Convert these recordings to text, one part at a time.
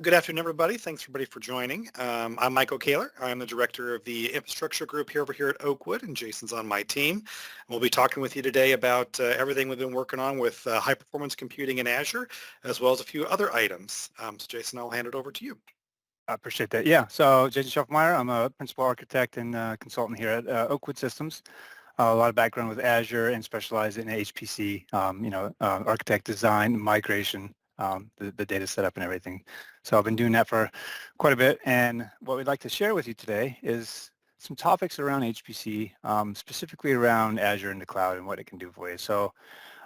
Good afternoon, everybody. Thanks, everybody, for joining. I'm Michael Kaler. I'm the director of the infrastructure group over here at Oakwood, and Jason's on my team. We'll be talking with you today about everything we've been working on with high-performance computing in Azure, as well as a few other items. So, Jason, I'll hand it over to you. I appreciate that. Yeah, so Jason Schaffmeyer, I'm a principal architect and consultant here at Oakwood Systems. A lot of background with Azure and specialize in HPC, architect design, migration, the data setup and everything. So I've been doing that for quite a bit. And what we'd like to share with you today is some topics around HPC, specifically around Azure and the cloud and what it can do for you. So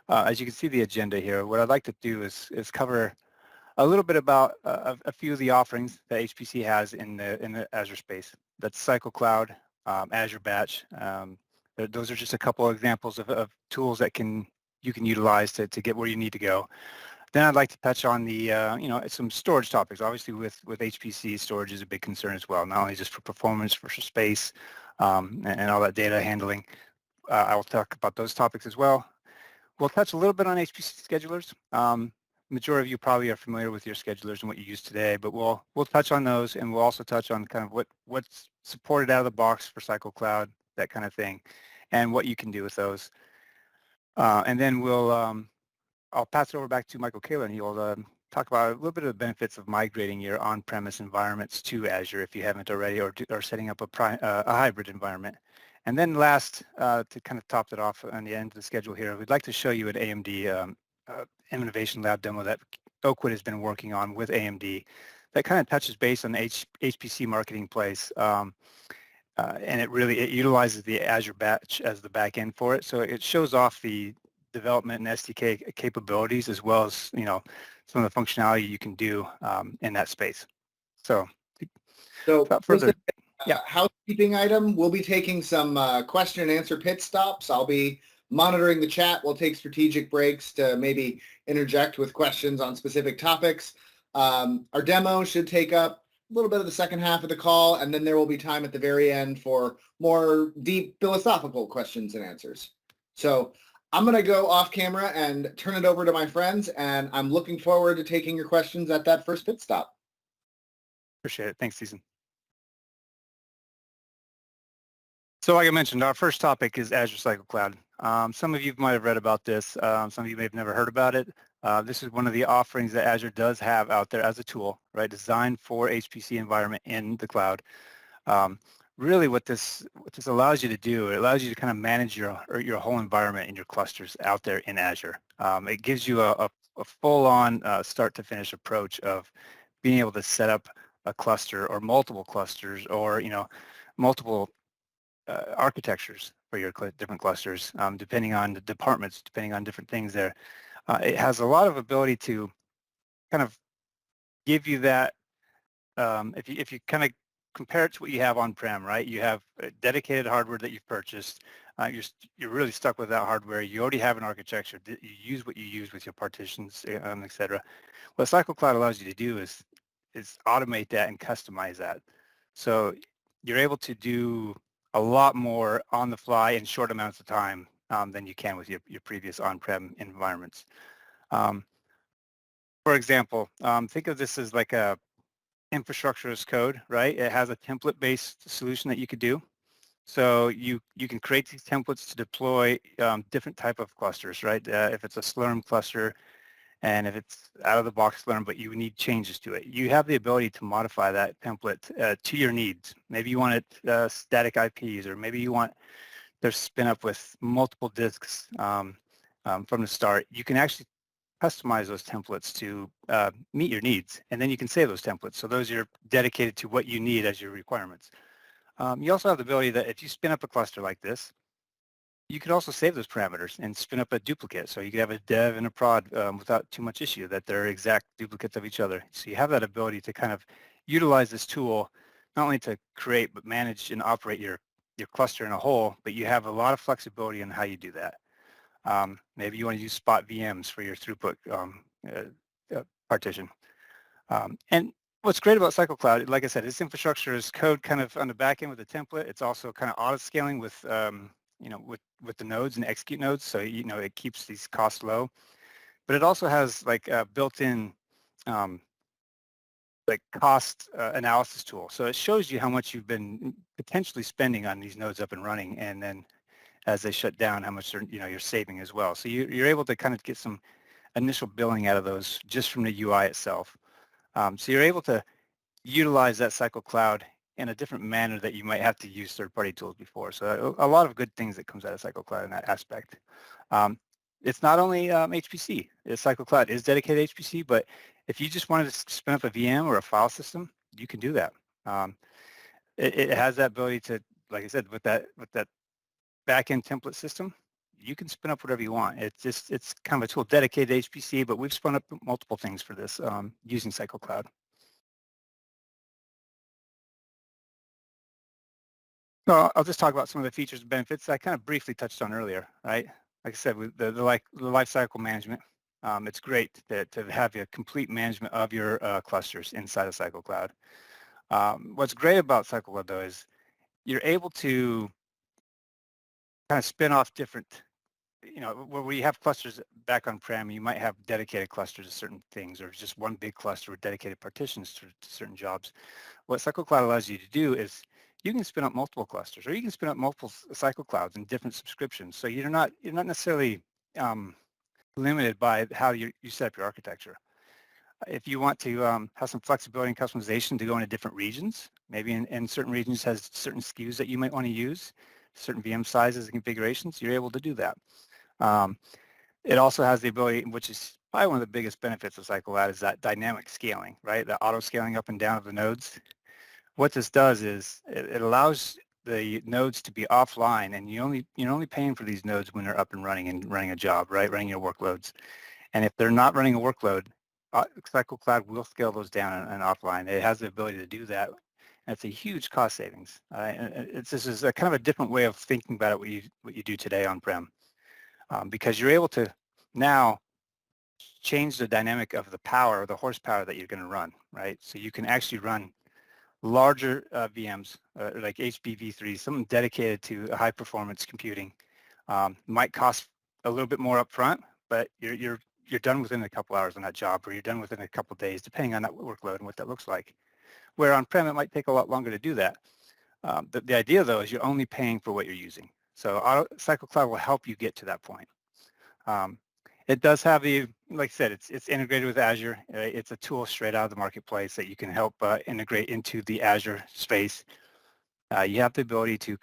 as you can see the agenda here, what I'd like to do is cover a little bit about a few of the offerings that HPC has in the Azure space. That's Cycle Cloud, Azure Batch. Those are just a couple of examples of tools that you can utilize to get where you need to go. Then I'd like to touch on the some storage topics. Obviously, with HPC, storage is a big concern as well. Not only just for performance, for space, and all that data handling. I will talk about those topics as well. We'll touch a little bit on HPC schedulers. Majority of you probably are familiar with your schedulers and what you use today, but we'll touch on those, and we'll also touch on kind of what's supported out of the box for Cycle Cloud, that kind of thing, and what you can do with those. And then I'll pass it over back to Michael Kaler, and he'll talk about a little bit of the benefits of migrating your on-premise environments to Azure if you haven't already, or setting up a hybrid environment. And then last, to kind of top it off on the end of the schedule here, we'd like to show you an AMD innovation lab demo that Oakwood has been working on with AMD that kind of touches base on the HPC marketing place. And it utilizes the Azure Batch as the back end for it. So it shows off the development and SDK capabilities, as well as, some of the functionality you can do in that space. So without further, housekeeping item, we'll be taking some question and answer pit stops. I'll be monitoring the chat. We'll take strategic breaks to maybe interject with questions on specific topics. Our demo should take up a little bit of the second half of the call, and then there will be time at the very end for more deep philosophical questions and answers. So I'm going to go off camera and turn it over to my friends, and I'm looking forward to taking your questions at that first pit stop. Appreciate it. Thanks, Susan. So like I mentioned, our first topic is Azure Cycle Cloud. Some of you might have read about this. Some of you may have never heard about it. This is one of the offerings that Azure does have out there as a tool, right? Designed for HPC environment in the cloud. Really what this allows you to do, it allows you to kind of manage your whole environment and your clusters out there in Azure. It gives you a full-on start to finish approach of being able to set up a cluster or multiple clusters, or multiple architectures for your different clusters, depending on the departments, depending on different things there. It has a lot of ability to kind of give you that, if you kind of compare it to what you have on-prem, right? You have dedicated hardware that you've purchased. You're really stuck with that hardware. You already have an architecture. You use what you use with your partitions, et cetera. What Cycle Cloud allows you to do is automate that and customize that. So you're able to do a lot more on the fly in short amounts of time than you can with your previous on-prem environments. For example, think of this as like a infrastructure as code, right? It has a template-based solution that you could do. So you can create these templates to deploy different type of clusters, right? If it's a Slurm cluster, and if it's out of the box Slurm, but you need changes to it, you have the ability to modify that template to your needs. Maybe you want it static IPs, or maybe you want to spin up with multiple disks from the start. You can actually customize those templates to meet your needs, and then you can save those templates. So those are dedicated to what you need as your requirements. You also have the ability that if you spin up a cluster like this, you could also save those parameters and spin up a duplicate. So you could have a dev and a prod without too much issue, that they're exact duplicates of each other. So you have that ability to kind of utilize this tool, not only to create, but manage and operate your cluster in a whole, but you have a lot of flexibility in how you do that. Maybe you want to use spot VMs for your throughput partition. And what's great about Cycle Cloud, like I said, its infrastructure is code kind of on the back end with a template. It's also kind of auto scaling with with the nodes and execute nodes, so it keeps these costs low. But it also has like built-in like cost analysis tool. So it shows you how much you've been potentially spending on these nodes up and running, and then as they shut down, how much you're saving as well. So you're able to kind of get some initial billing out of those just from the UI itself. So you're able to utilize that cycle cloud in a different manner that you might have to use third-party tools before. So a lot of good things that comes out of cycle cloud in that aspect. It's not only HPC. Cycle cloud is dedicated HPC, but if you just wanted to spin up a VM or a file system, you can do that. It has that ability to, like I said, with that backend template system, you can spin up whatever you want. It's kind of a tool dedicated to HPC, but we've spun up multiple things for this using cycle cloud. So I'll just talk about some of the features and benefits I kind of briefly touched on earlier, right? Like I said, with the life cycle management, it's great to have a complete management of your clusters inside of Cycle Cloud. What's great about Cycle Cloud, though, is you're able to kind of spin off different, where we have clusters back on-prem, you might have dedicated clusters to certain things, or just one big cluster with dedicated partitions to certain jobs. What Cycle Cloud allows you to do is you can spin up multiple clusters, or you can spin up multiple cycle clouds in different subscriptions. So you're not necessarily limited by how you set up your architecture. If you want to have some flexibility and customization to go into different regions, maybe in certain regions has certain SKUs that you might want to use, certain VM sizes and configurations, you're able to do that. It also has the ability, which is probably one of the biggest benefits of Cycle Cloud, is that dynamic scaling, right? The auto scaling up and down of the nodes. What this does is it allows the nodes to be offline, and you're only paying for these nodes when they're up and running a job, right? Running your workloads. And if they're not running a workload, Cycle Cloud will scale those down and offline. It has the ability to do that. And it's a huge cost savings. This is a kind of a different way of thinking about it, what you do today on-prem, because you're able to now change the dynamic of the power, the horsepower that you're going to run, right? So you can actually run larger VMs like HBV3, something dedicated to high performance computing. Might cost a little bit more upfront, but you're done within a couple hours on that job, or you're done within a couple days, depending on that workload and what that looks like. Where on-prem, it might take a lot longer to do that. The idea, though, is you're only paying for what you're using. So Cycle Cloud will help you get to that point. It does have like I said, it's integrated with Azure. It's a tool straight out of the marketplace that you can help integrate into the Azure space. You have the ability to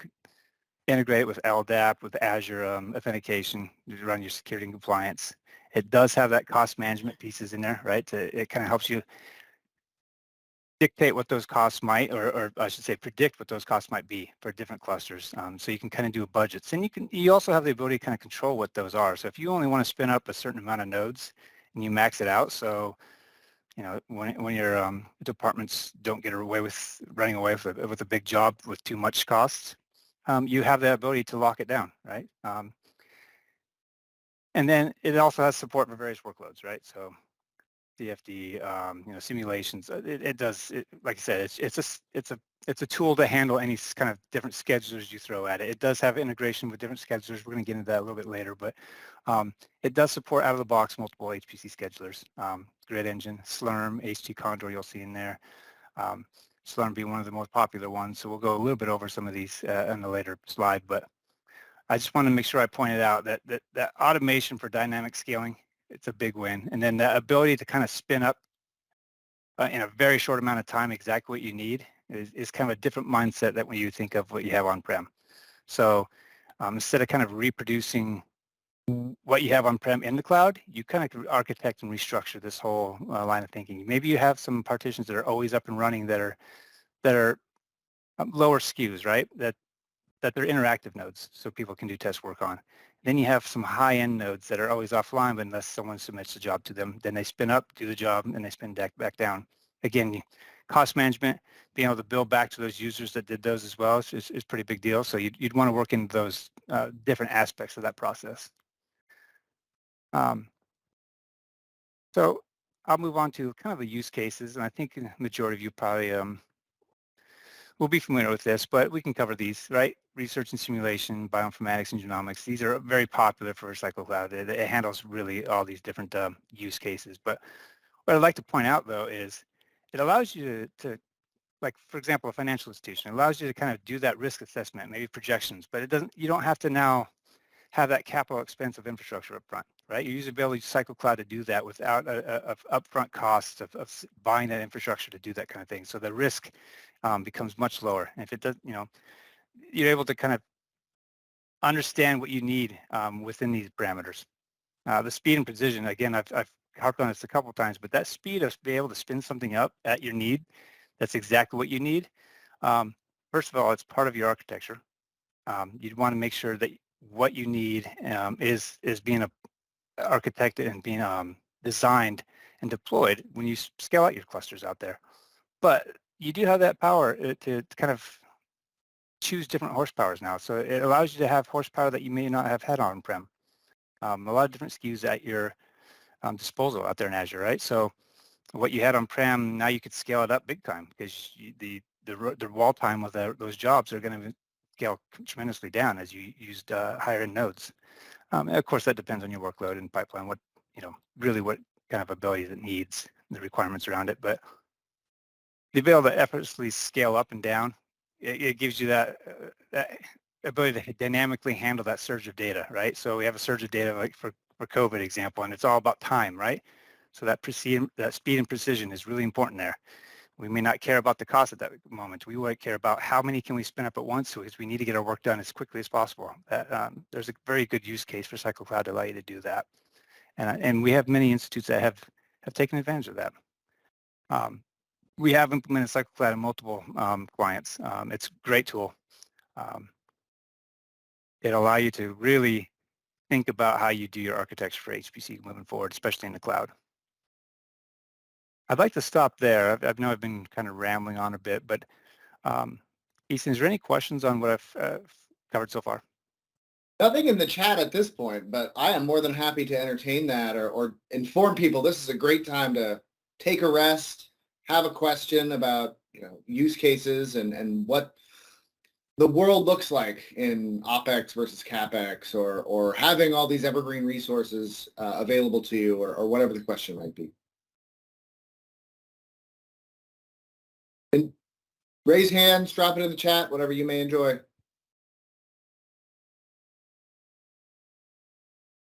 integrate with LDAP, with Azure authentication to run your security and compliance. It does have that cost management pieces in there, right? It kind of helps you dictate what those costs might, or I should say predict what those costs might be for different clusters. So you can kind of do budgets, and you also have the ability to kind of control what those are. So if you only want to spin up a certain amount of nodes and you max it out, so when your departments don't get away with running away with a big job with too much costs, you have the ability to lock it down, right? And then it also has support for various workloads, right? So CFD, simulations. It does, like I said, it's a tool to handle any kind of different schedulers you throw at it. It does have integration with different schedulers. We're going to get into that a little bit later, but it does support out of the box multiple HPC schedulers. Grid Engine, Slurm, HT Condor, you'll see in there. Slurm being one of the most popular ones. So we'll go a little bit over some of these in the later slide, but I just want to make sure I pointed out that automation for dynamic scaling, it's a big win. And then the ability to kind of spin up in a very short amount of time exactly what you need is kind of a different mindset that when you think of what you have on-prem. So instead of kind of reproducing what you have on-prem in the cloud, you kind of architect and restructure this whole line of thinking. Maybe you have some partitions that are always up and running that are lower SKUs, right? That they're interactive nodes, so people can do test work on. Then you have some high-end nodes that are always offline, but unless someone submits a job to them, then they spin up, do the job, and they spin back down. Again, cost management, being able to bill back to those users that did those as well is a pretty big deal. So you'd want to work in those different aspects of that process. So I'll move on to kind of the use cases, and I think the majority of you probably will be familiar with this, but we can cover these, right? Research and simulation, bioinformatics and genomics. These are very popular for Cycle Cloud. It handles really all these different use cases. But what I'd like to point out, though, is it allows you to, like, for example, a financial institution, it allows you to kind of do that risk assessment, maybe projections, but it doesn't, you don't have to now have that capital expense of infrastructure up front, right? You usually be able to use Cycle Cloud to do that without a upfront cost of buying that infrastructure to do that kind of thing. So the risk becomes much lower. And if it does, you're able to kind of understand what you need within these parameters. The speed and precision, again, I've harped on this a couple of times, but that speed of being able to spin something up at your need, that's exactly what you need. First of all, it's part of your architecture. You'd want to make sure that what you need is being architected and being designed and deployed when you scale out your clusters out there. But you do have that power to kind of choose different horsepowers now. So it allows you to have horsepower that you may not have had on-prem. A lot of different SKUs at your disposal out there in Azure, right? So what you had on-prem, now you could scale it up big time because the wall time of those jobs are going to scale tremendously down as you used higher end nodes. Of course, that depends on your workload and pipeline, really what kind of abilities it needs, the requirements around it. But to be able to effortlessly scale up and down, it gives you that ability to dynamically handle that surge of data, right? So we have a surge of data like for COVID example, and it's all about time, right? So that speed and precision is really important there. We may not care about the cost at that moment. We might care about how many can we spin up at once because we need to get our work done as quickly as possible. There's a very good use case for Cycle Cloud to allow you to do that. And we have many institutes that have taken advantage of that. We have implemented Cycle Cloud in multiple clients. It's a great tool. It allows you to really think about how you do your architecture for HPC moving forward, especially in the cloud. I'd like to stop there. I know I've been kind of rambling on a bit, but Ethan, is there any questions on what I've covered so far? Nothing in the chat at this point, but I am more than happy to entertain that or inform people. This is a great time to take a rest, have a question about use cases and what the world looks like in OpEx versus CapEx or having all these evergreen resources available to you or whatever the question might be. And raise hands, drop it in the chat, whatever you may enjoy.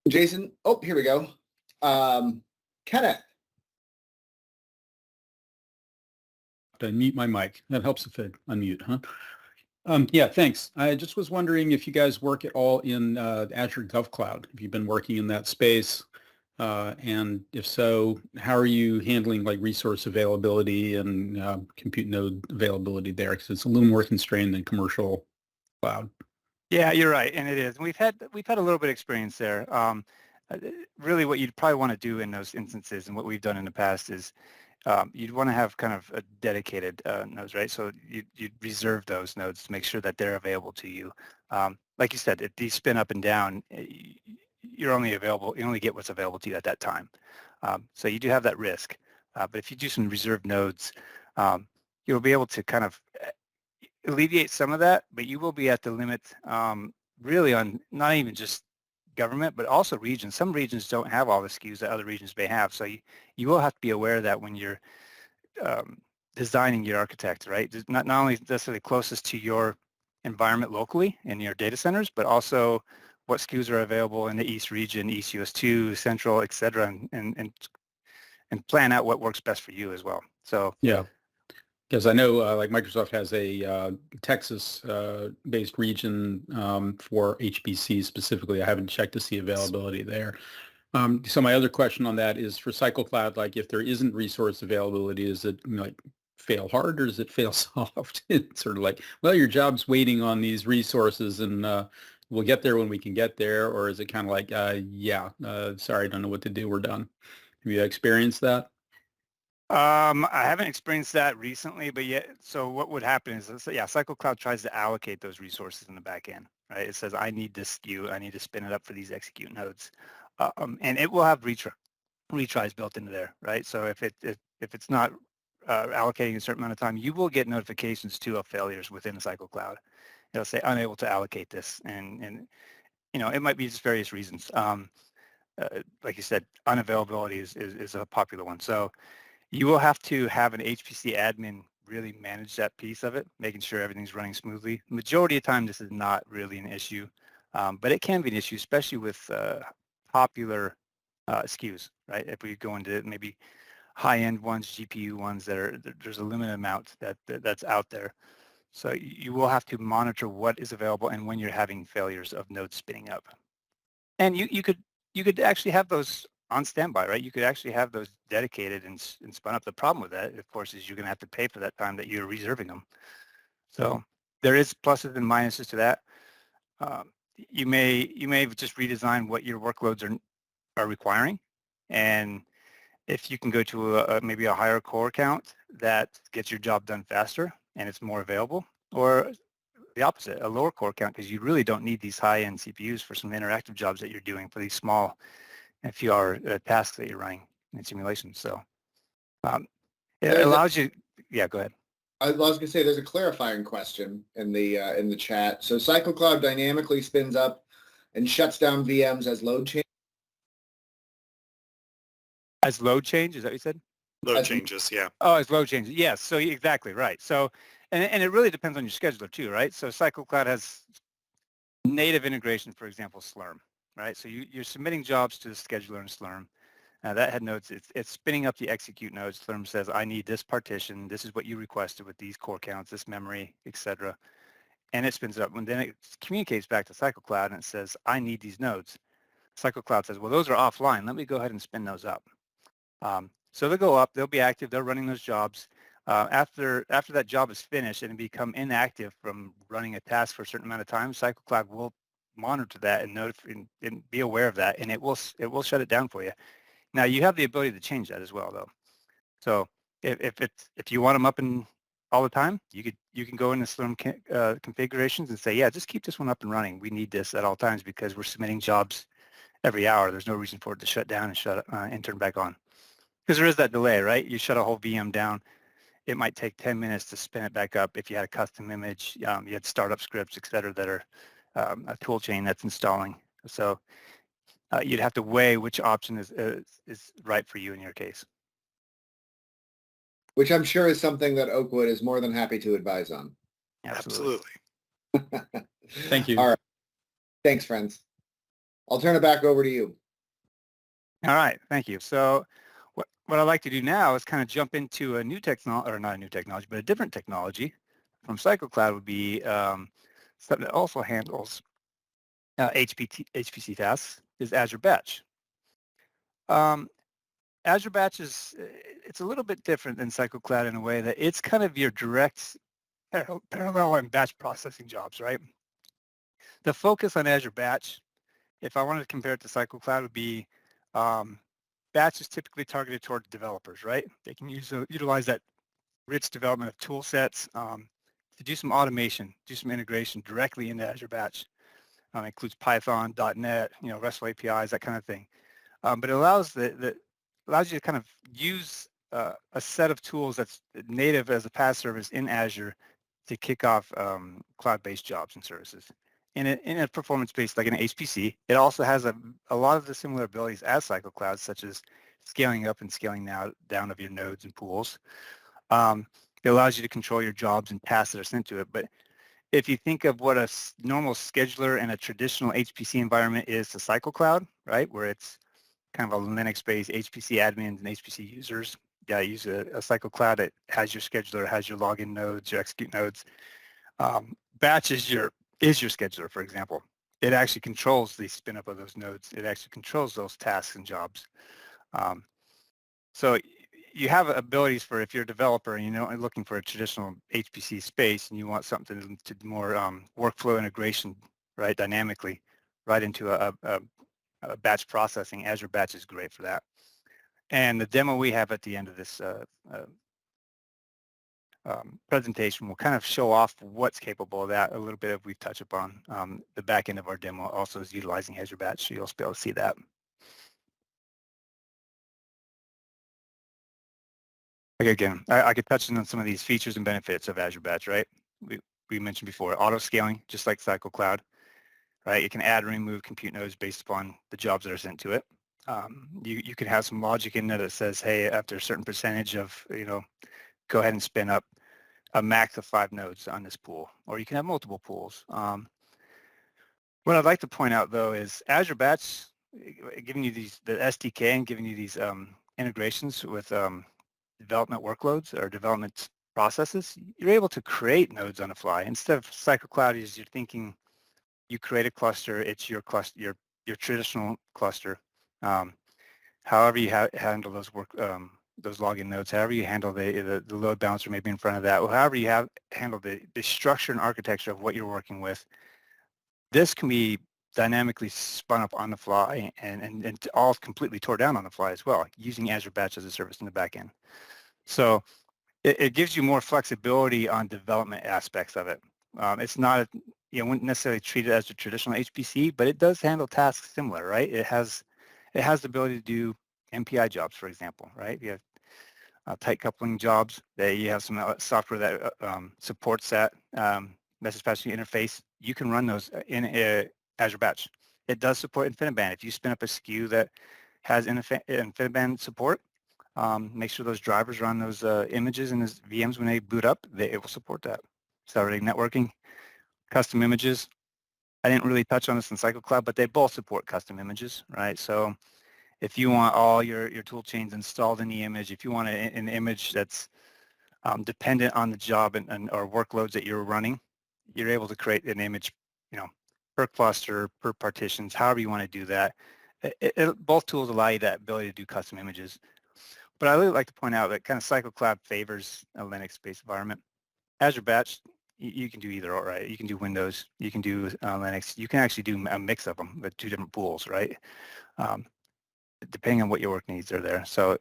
Jason, oh, here we go. Kenneth. To mute my mic. That helps if I unmute, huh? Yeah, thanks. I just was wondering if you guys work at all in Azure GovCloud. Have you been working in that space? And if so, how are you handling like resource availability and compute node availability there? Because it's a little more constrained than commercial cloud. Yeah, you're right, and it is. And we've had a little bit of experience there. Really, what you'd probably want to do in those instances, and what we've done in the past, is you'd want to have kind of a dedicated nodes, right? So you'd reserve those nodes to make sure that they're available to you. Like you said, if these spin up and down, you only get what's available to you at that time. So you do have that risk. But if you do some reserved nodes, you'll be able to kind of alleviate some of that, but you will be at the limit really on not even just government, but also regions. Some regions don't have all the SKUs that other regions may have. So you will have to be aware of that when you're designing your architect, right? Not only necessarily closest to your environment locally in your data centers, but also what SKUs are available in the East region, East US2, Central, et cetera, and plan out what works best for you as well. So yeah. Because I know like Microsoft has a Texas-based region for HPC specifically. I haven't checked to see availability there. So my other question on that is for Cycle Cloud, like if there isn't resource availability, is it like fail hard or does it fail soft? It's sort of like, well, your job's waiting on these resources and we'll get there when we can get there. Or is it kind of like, sorry, I don't know what to do. We're done. Have you experienced that? I haven't experienced that recently, but so what would happen is, Cycle Cloud tries to allocate those resources in the back end, right? It says, I need this SKU, I need to spin it up for these execute nodes. And it will have retries built into there, right? So if it's not allocating a certain amount of time, you will get notifications too of failures within the Cycle Cloud. It'll say unable to allocate this, and it might be just various reasons. Like you said, unavailability is a popular one. So You will have to have an HPC admin really manage that piece of it, making sure everything's running smoothly. Majority of the time, this is not really an issue, but it can be an issue, especially with popular SKUs, right? If we go into maybe high-end ones, GPU ones there's a limited amount that's out there. So you will have to monitor what is available and when you're having failures of nodes spinning up. And you could actually have those on standby, right? You could actually have those dedicated and spun up. The problem with that, of course, is you're going to have to pay for that time that you're reserving them. So there is pluses and minuses to that. You may just redesign what your workloads are requiring, and if you can go to maybe a higher core count that gets your job done faster and it's more available, or the opposite, a lower core count, because you really don't need these high-end CPUs for some interactive jobs that you're doing for these small and few-hour tasks that you're running in simulations. So it allows you. Yeah, go ahead. I was going to say there's a clarifying question in the chat. So CycleCloud dynamically spins up and shuts down VMs as load change. As load change, is that what you said? Load changes, yeah. Oh, as load changes. Yes. So exactly right. So and it really depends on your scheduler too, right? So CycleCloud has native integration, for example, Slurm, right? So you're submitting jobs to the scheduler in Slurm. That had nodes, it's spinning up the execute nodes. Slurm says, I need this partition. This is what you requested with these core counts, this memory, etc. And it spins up. And then it communicates back to CycleCloud and it says, I need these nodes. CycleCloud says, well, those are offline. Let me go ahead and spin those up. So they'll go up. They'll be active. They're running those jobs. After that job is finished and become inactive from running a task for a certain amount of time, CycleCloud will monitor that and be aware of that, and it will shut it down for you. Now you have the ability to change that as well, though. So if you want them up and all the time, you can go into Slurm configurations and say, yeah, just keep this one up and running. We need this at all times because we're submitting jobs every hour. There's no reason for it to shut down and turn back on. Because there is that delay, right? You shut a whole VM down. It might take 10 minutes to spin it back up if you had a custom image, you had startup scripts, et cetera, that are a tool chain that's installing. So you'd have to weigh which option is right for you in your case. Which I'm sure is something that Oakwood is more than happy to advise on. Absolutely. Thank you. All right. Thanks, friends. I'll turn it back over to you. All right. Thank you. So what I'd like to do now is kind of jump into a new technology, or not a new technology, but a different technology from CycleCloud would be something that also handles HPC tasks is Azure Batch. Azure Batch it's a little bit different than CycleCloud in a way that it's kind of your direct parallel and batch processing jobs, right? The focus on Azure Batch, if I wanted to compare it to CycleCloud, would be Batch is typically targeted toward developers, right? They can utilize that rich development of tool sets to do some automation, do some integration directly into Azure Batch. It includes Python, .NET, RESTful APIs, that kind of thing. But it allows allows you to kind of use a set of tools that's native as a PaaS service in Azure to kick off cloud-based jobs and services. In a performance-based, like an HPC, it also has a lot of the similar abilities as CycleCloud, such as scaling up and scaling down of your nodes and pools. It allows you to control your jobs and tasks that are sent to it. But if you think of what a normal scheduler and a traditional HPC environment is to CycleCloud, right, where it's kind of a Linux-based HPC admins and HPC users, use a CycleCloud that has your scheduler, has your login nodes, your execute nodes. Batch is your scheduler, for example. It actually controls the spin up of those nodes. It actually controls those tasks and jobs. So you have abilities for if you're a developer and you're looking for a traditional HPC space and you want something to more workflow integration, right, dynamically, right into a batch processing. Azure Batch is great for that. And the demo we have at the end of this presentation will kind of show off what's capable of that a little bit. If we touch upon the back end of our demo also is utilizing Azure Batch, so you'll be able to see that. Again, I could touch on some of these features and benefits of Azure Batch, right? We mentioned before, auto scaling, just like CycleCloud, right? It can add and remove compute nodes based upon the jobs that are sent to it. You can have some logic in there that says, hey, after a certain percentage of, go ahead and spin up a max of 5 nodes on this pool, or you can have multiple pools. What I'd like to point out, though, is Azure Batch giving you the SDK and giving you these integrations with development workloads or development processes. You're able to create nodes on the fly. Instead of CycleCloud, as you're thinking, you create a cluster, it's your cluster, your traditional cluster. However you handle those those login nodes, however you handle the load balancer maybe in front of that, or however you handle the structure and architecture of what you're working with, this can be dynamically spun up on the fly and all completely tore down on the fly as well, using Azure Batch as a service in the back end. So it gives you more flexibility on development aspects of it. It's not, wouldn't necessarily treat it as a traditional HPC, but it does handle tasks similar, right? It has the ability to do MPI jobs, for example, right? You have tight coupling jobs. You have some software that supports that message passing interface. You can run those in Azure Batch. It does support InfiniBand. If you spin up a SKU that has InfiniBand support, make sure those drivers are on those images and those VMs when they boot up. It will support that. Accelerated networking, custom images. I didn't really touch on this in CycleCloud, but they both support custom images, right? So if you want all your tool chains installed in the image, if you want an image that's dependent on the job or workloads that you're running, you're able to create an image, per cluster, per partitions, however you want to do that. Both tools allow you that ability to do custom images. But I really like to point out that kind of CycleCloud favors a Linux-based environment. Azure Batch, you can do either or, right? You can do Windows, you can do Linux, you can actually do a mix of them with 2 different pools, right? Depending on what your work needs are there. So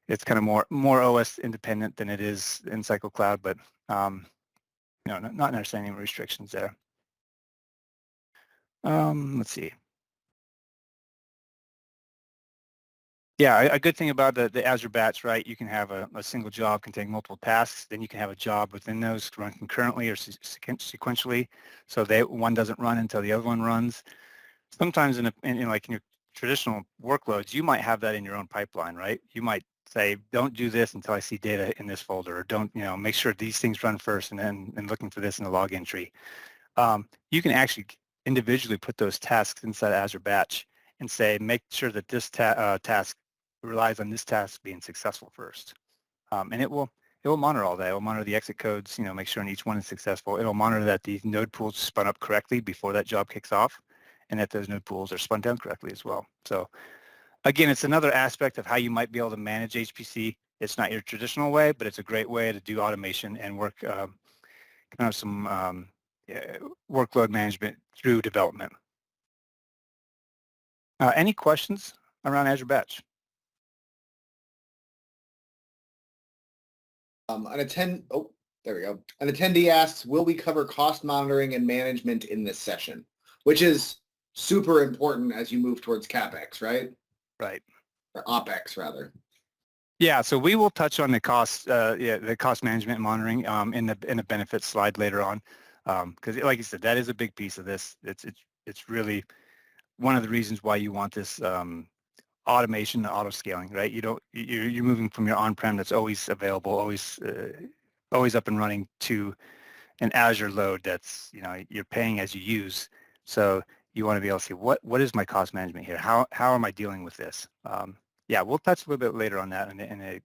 it's kind of more OS independent than it is in CycleCloud, but not necessarily any restrictions there. Let's see. Yeah, a good thing about the Azure Batch, right? You can have a single job containing multiple tasks. Then you can have a job within those run concurrently or sequentially, so one doesn't run until the other one runs. Sometimes in your traditional workloads, you might have that in your own pipeline, right? You might say, don't do this until I see data in this folder, or don't, make sure these things run first and then looking for this in the log entry. You can actually individually put those tasks inside Azure Batch and say, make sure that this task relies on this task being successful first. And it will monitor all that. It will monitor the exit codes, make sure each one is successful. It'll monitor that the node pools spun up correctly before that job kicks off, and that those node pools are spun down correctly as well. So again, it's another aspect of how you might be able to manage HPC. It's not your traditional way, but it's a great way to do automation and work kind of some workload management through development. Any questions around Azure Batch? There we go. An attendee asks, will we cover cost monitoring and management in this session? Which is super important as you move towards CapEx, right? Right. Or OpEx, rather. Yeah, so we will touch on the cost, the cost management and monitoring in the benefits slide later on, because like you said, that is a big piece of this. It's really one of the reasons why you want this automation, the auto scaling, right? You're moving from your on-prem that's always available, always up and running, to an Azure load that's you're paying as you use. So you want to be able to see what is my cost management here? How am I dealing with this? Yeah, we'll touch a little bit later on that in the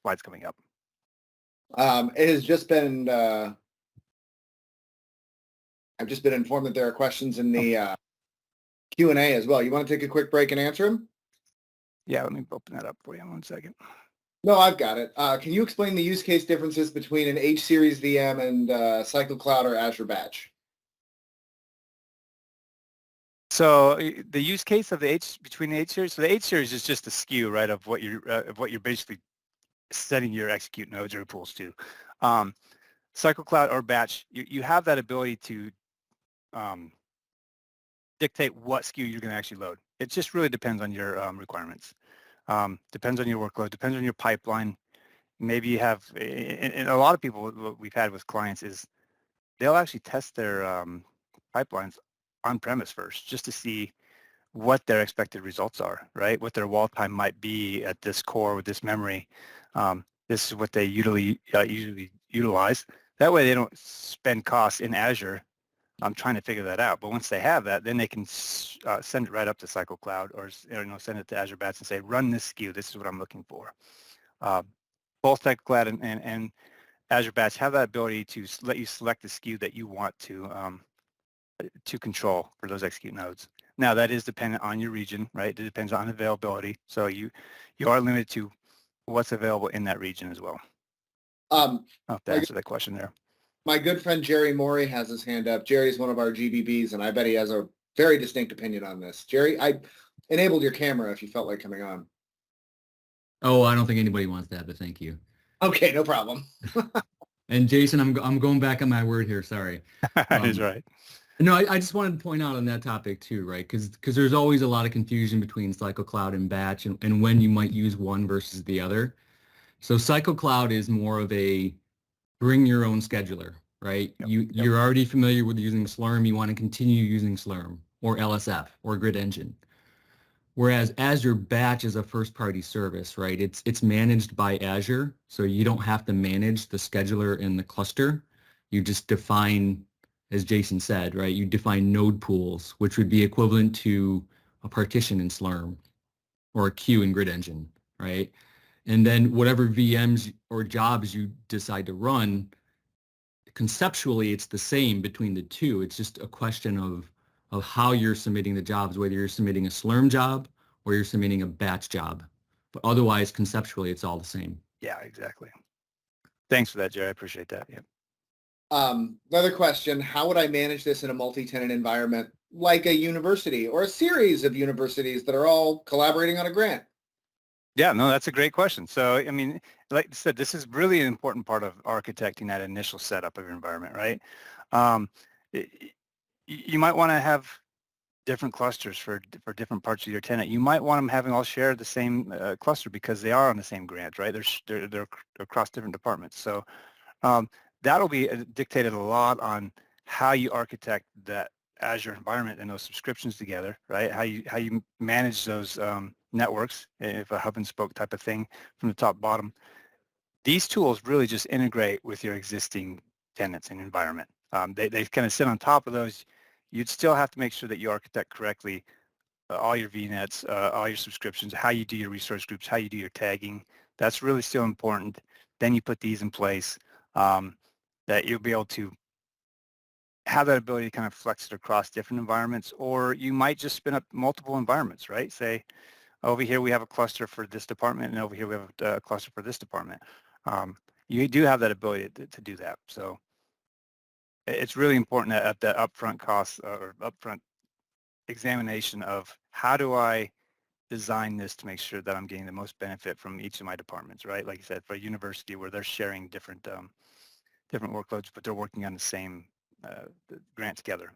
slides coming up. It has just been, I've just been informed that there are questions in the Q&A as well. You want to take a quick break and answer them? Yeah, let me open that up for you in 1 second. No, I've got it. Can you explain the use case differences between an H-Series VM and CycleCloud or Azure Batch? So the use case of between the H-Series, so the H-Series is just a SKU, right, of what you're basically setting your execute nodes or pools to. CycleCloud or Batch, you have that ability to dictate what SKU you're going to actually load. It just really depends on your requirements. Depends on your workload, depends on your pipeline. Maybe you have, and a lot of people, what we've had with clients is they'll actually test their pipelines on premise first, just to see what their expected results are, right? What their wall time might be at this core with this memory. This is what they usually utilize. That way they don't spend costs in Azure trying to figure that out. But once they have that, then they can send it right up to Cycle Cloud or send it to Azure Batch and say, run this SKU. This is what I'm looking for. Both Cycle Cloud and Azure Batch have that ability to let you select the SKU that you want to control for those execute nodes. Now that is dependent on your region, right? It depends on availability. So you are limited to what's available in that region as well. Um, I'll have to answer that question there. My good friend Jerry Morey has his hand up. Jerry's one of our GBBs, and I bet he has a very distinct opinion on this. Jerry, I enabled your camera if you felt like coming on. Oh, I don't think anybody wants that, but thank you. Okay, no problem. And Jason, I'm going back on my word here. Sorry. That is right. No, I just wanted to point out on that topic too, right? Because there's always a lot of confusion between Cycle Cloud and Batch and when you might use one versus the other. So Cycle Cloud is more of a bring your own scheduler, right? You're already familiar with using Slurm. You want to continue using Slurm or LSF or Grid Engine. Whereas Azure Batch is a first-party service, right? It's managed by Azure, so you don't have to manage the scheduler in the cluster. You just define, as Jason said, right? You define node pools, which would be equivalent to a partition in Slurm or a queue in Grid Engine, right? And then whatever VMs or jobs you decide to run, conceptually, it's the same between the two. It's just a question of how you're submitting the jobs, whether you're submitting a Slurm job or you're submitting a batch job. But otherwise, conceptually, it's all the same. Yeah, exactly. Thanks for that, Jerry. I appreciate that. Yeah. Another question, how would I manage this in a multi-tenant environment like a university or a series of universities that are all collaborating on a grant? Yeah, no, that's a great question. So, I mean, like I said, this is really an important part of architecting that initial setup of your environment, right? You might want to have different clusters for different parts of your tenant. You might want them having all share the same cluster because they are on the same grant, right? They're across different departments. So that'll be dictated a lot on how you architect that Azure environment and those subscriptions together, right? How you manage those networks, if a hub and spoke type of thing from the top bottom. These tools really just integrate with your existing tenants and environment. They kind of sit on top of those. You'd still have to make sure that you architect correctly all your VNets, all your subscriptions, how you do your resource groups, how you do your tagging. That's really still important. Then you put these in place that you'll be able to have that ability to kind of flex it across different environments, or you might just spin up multiple environments, right? Say, over here we have a cluster for this department, and over here we have a cluster for this department. You do have that ability to do that. So it's really important at the upfront cost or upfront examination of how do I design this to make sure that I'm getting the most benefit from each of my departments, right? Like you said, for a university where they're sharing different workloads, but they're working on the same grant together.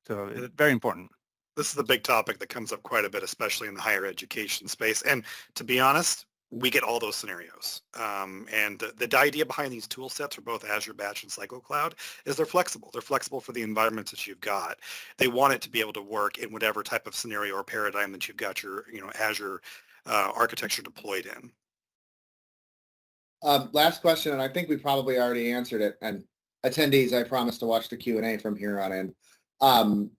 So it's very important. This is the big topic that comes up quite a bit, especially in the higher education space. And to be honest, we get all those scenarios. And the idea behind these tool sets for both Azure Batch and Cycle Cloud is they're flexible. They're flexible for the environments that you've got. They want it to be able to work in whatever type of scenario or paradigm that you've got your Azure architecture deployed in. Last question, and I think we probably already answered it. And attendees, I promise to watch the Q&A from here on in.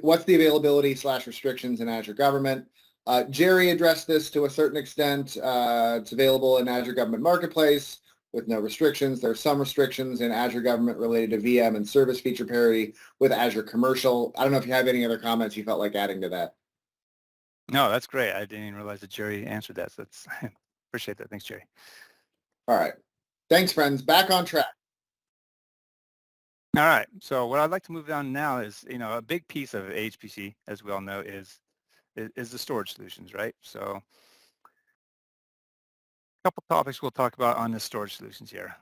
What's the availability / restrictions in Azure Government? Jerry addressed this to a certain extent. It's available in Azure Government Marketplace with no restrictions. There are some restrictions in Azure Government related to VM and service feature parity with Azure Commercial. I don't know if you have any other comments you felt like adding to that. No, that's great. I didn't even realize that Jerry answered that. So that's appreciate that. Thanks, Jerry. All right. Thanks, friends. Back on track. All right. So what I'd like to move on now is, a big piece of HPC, as we all know, is the storage solutions, right? So a couple topics we'll talk about on the storage solutions here.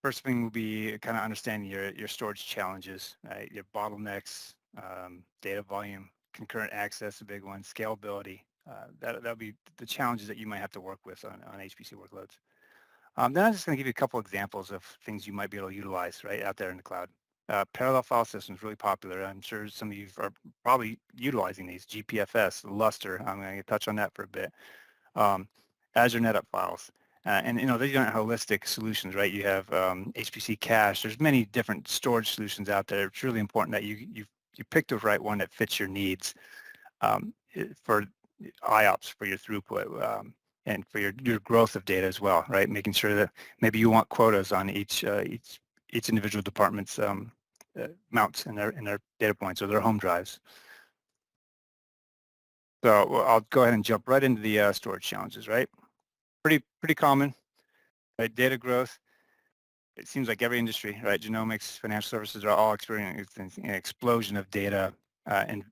First thing will be kind of understanding your storage challenges, right? Your bottlenecks, data volume, concurrent access, a big one, scalability. That'll be the challenges that you might have to work with on HPC workloads. Then I'm just going to give you a couple examples of things you might be able to utilize right out there in the cloud. Parallel file systems, really popular. I'm sure some of you are probably utilizing these, GPFS, Lustre. I'm going to touch on that for a bit. Azure NetApp files. And these aren't holistic solutions, right? You have HPC cache. There's many different storage solutions out there. It's really important that you pick the right one that fits your needs for IOPS, for your throughput, and for your growth of data as well, right? Making sure that maybe you want quotas on each individual department's mounts in their data points or their home drives. So I'll go ahead and jump right into the storage challenges, right? Pretty common, right? Data growth. It seems like every industry, right? Genomics, financial services are all experiencing an explosion of data and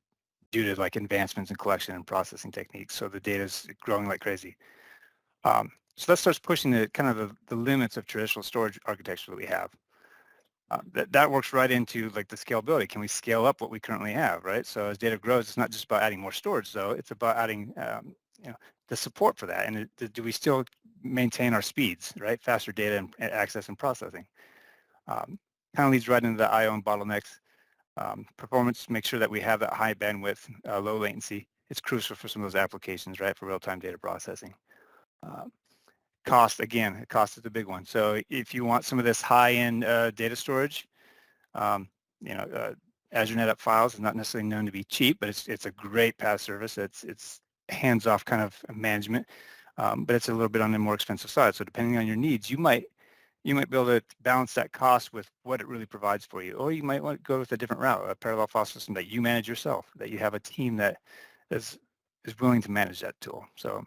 due to like advancements in collection and processing techniques. So the data is growing like crazy. So that starts pushing the kind of the limits of traditional storage architecture that we have. That works right into like the scalability. Can we scale up what we currently have, right? So as data grows, it's not just about adding more storage, though. It's about adding the support for that. And do we still maintain our speeds, right? Faster data and access and processing. Kind of leads right into the I/O and bottlenecks. Performance, make sure that we have that high bandwidth, low latency. It's crucial for some of those applications, right, for real-time data processing. Cost, again, cost is the big one. So if you want some of this high-end data storage, Azure NetApp files is not necessarily known to be cheap, but it's a great PaaS service. It's hands-off kind of management, but it's a little bit on the more expensive side. So depending on your needs, you might be able to balance that cost with what it really provides for you, or you might want to go with a different route, a parallel file system that you manage yourself, that you have a team that is willing to manage that tool. So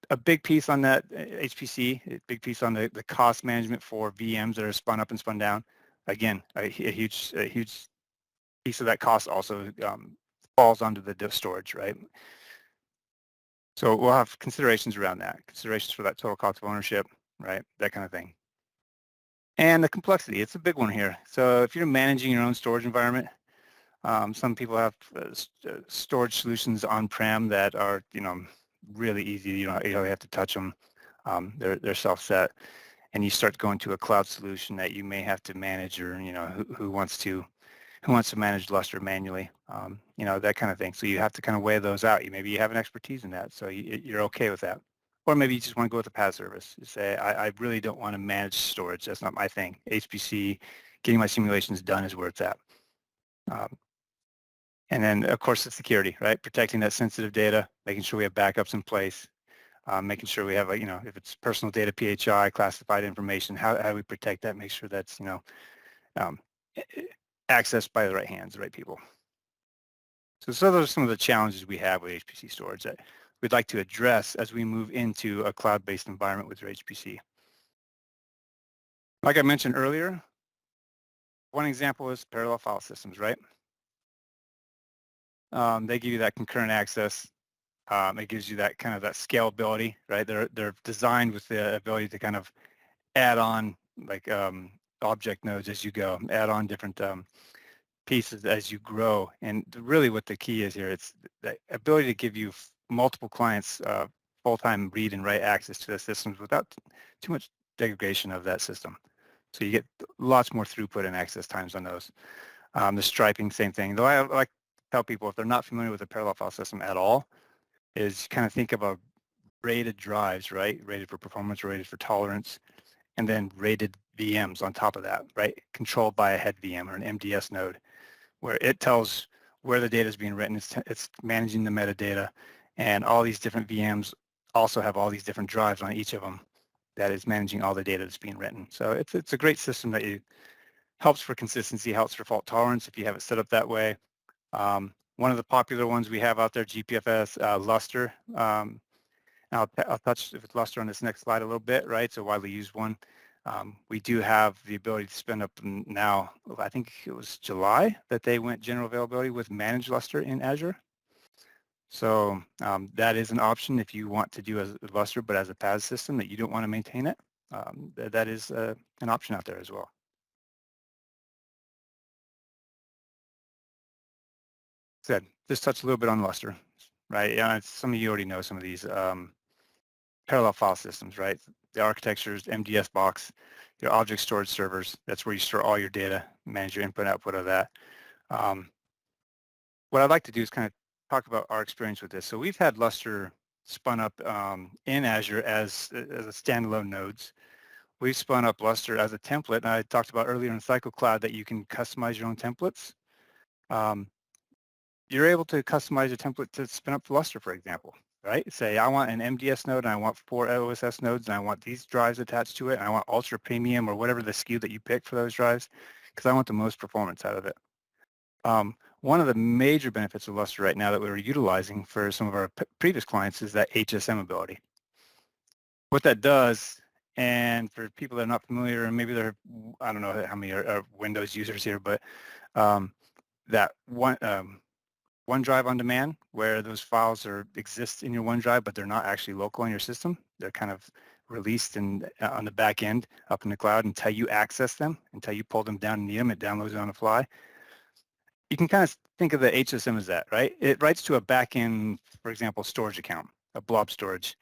a big piece on that HPC, a big piece on the cost management for VMs that are spun up and spun down. Again, a huge piece of that cost also falls onto the storage, right? So we'll have considerations around that, considerations for that total cost of ownership, right? That kind of thing. And the complexity, it's a big one here. So if you're managing your own storage environment, some people have storage solutions on-prem that are, really easy. You don't really have to touch them. They're self-set. And you start going to a cloud solution that you may have to manage, or who wants to manage Lustre manually, that kind of thing. So you have to kind of weigh those out. Maybe you have an expertise in that, so you're okay with that. Or maybe you just want to go with a PaaS service. You say, I really don't want to manage storage. That's not my thing. HPC, getting my simulations done is where it's at. And then, of course, the security, right? Protecting that sensitive data, making sure we have backups in place, making sure we have, if it's personal data, PHI, classified information, how do we protect that? Make sure that's, accessed by the right hands, the right people. So those are some of the challenges we have with HPC storage that we'd like to address as we move into a cloud-based environment with your HPC. Like I mentioned earlier, one example is parallel file systems, right? They give you that concurrent access. It gives you that kind of that scalability, right? They're designed with the ability to kind of add on like object nodes as you go, add on different pieces as you grow. And really what the key is here, it's the ability to give you multiple clients full-time read and write access to the systems without too much degradation of that system. So you get lots more throughput and access times on those. The striping, same thing. Though I like to tell people if they're not familiar with a parallel file system at all, is kind of think about rated drives, right? Rated for performance, rated for tolerance, and then rated VMs on top of that, right? Controlled by a head VM or an MDS node, where it tells where the data is being written. It's managing the metadata, and all these different VMs also have all these different drives on each of them that is managing all the data that's being written. So it's a great system that helps for consistency, helps for fault tolerance if you have it set up that way. One of the popular ones we have out there, GPFS, Lustre. I'll touch with Lustre on this next slide a little bit, right? So widely used one. We do have the ability to spin up now, I think it was July that they went general availability with managed Lustre in Azure. So that is an option if you want to do a Lustre, but as a PaaS system that you don't want to maintain it. That is an option out there as well. Said, just touch a little bit on Lustre, right? Yeah, some of you already know some of these parallel file systems, right? the architectures, MDS box, your object storage servers. That's where you store all your data, manage your input output of that. What I'd like to do is kind of talk about our experience with this. So we've had Lustre spun up in Azure as a standalone nodes. We've spun up Lustre as a template, and I talked about earlier in Cycle Cloud that you can customize your own templates. You're able to customize a template to spin up Lustre, for example, right? Say, I want an MDS node, and I want 4 OSS nodes, and I want these drives attached to it, and I want ultra premium or whatever the SKU that you pick for those drives, because I want the most performance out of it. One of the major benefits of Lustre right now that we're utilizing for some of our previous clients is that HSM ability. What that does, and for people that are not familiar, and maybe they're, I don't know how many are Windows users here, but that OneDrive on demand, where those files exist in your OneDrive, but they're not actually local in your system. They're kind of released on the back end up in the cloud until you access them, until you pull them down and need them, it downloads it on the fly. You can kind of think of the HSM as that, right? It writes to a back-end, for example, storage account, a blob storage.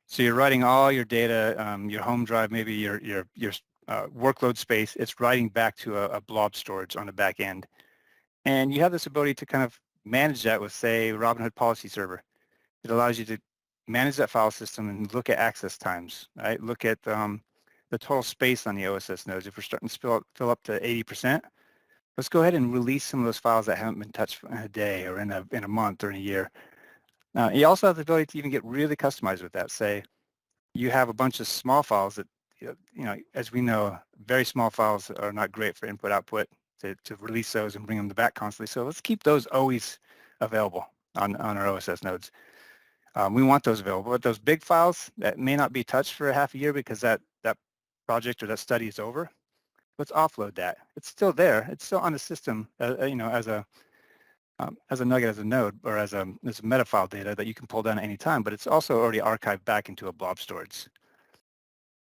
So you're writing all your data, your home drive, maybe your workload space. It's writing back to a blob storage on the back end. And you have this ability to kind of manage that with, say, Robinhood Policy Server. It allows you to manage that file system and look at access times, right? Look at the total space on the OSS nodes. If we're starting to fill up to 80%, let's go ahead and release some of those files that haven't been touched in a day or in a month or in a year. Now, you also have the ability to even get really customized with that. Say you have a bunch of small files that, as we know, very small files are not great for input-output to release those and bring them back constantly. So let's keep those always available on our OSS nodes. We want those available, but those big files that may not be touched for a half a year because that project or that study is over, let's offload that. It's still there. It's still on the system, as a nugget, as a node, or as a meta file data that you can pull down at any time, but it's also already archived back into a blob storage.